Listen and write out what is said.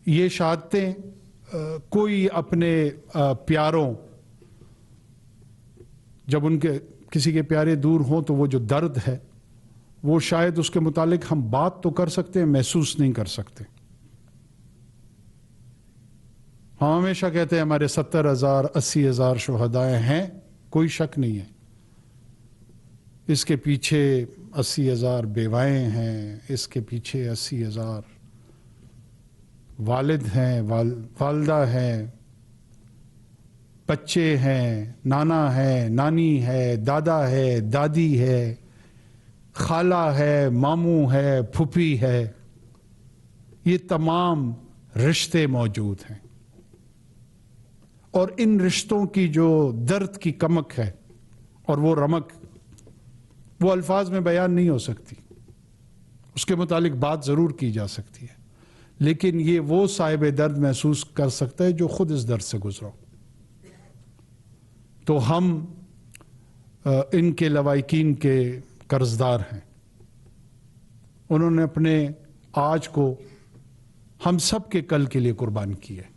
یہ شہادتیں کوئی اپنے پیاروں، جب ان کے کسی کے پیارے دور ہوں تو وہ جو درد ہے وہ شاید اس کے متعلق ہم بات تو کر سکتے ہیں، محسوس نہیں کر سکتے. ہم ہمیشہ کہتے ہیں ہمارے 70,000 80,000 شہدائے ہیں، کوئی شک نہیں ہے. اس کے پیچھے 80,000 بیوائیں ہیں، اس کے پیچھے 80,000 والد ہیں، والدہ ہیں، بچے ہیں، نانا ہے، نانی ہے، دادا ہے، دادی ہے، خالہ ہے، ماموں ہے، پھوپھی ہے. یہ تمام رشتے موجود ہیں، اور ان رشتوں کی جو درد کی کمک ہے اور وہ رمق، وہ الفاظ میں بیان نہیں ہو سکتی. اس کے متعلق بات ضرور کی جا سکتی ہے، لیکن یہ وہ صاحب درد محسوس کر سکتا ہے جو خود اس درد سے گزرا. تو ہم ان کے لواحقین کے قرضدار ہیں. انہوں نے اپنے آج کو ہم سب کے کل کے لیے قربان کیا ہے.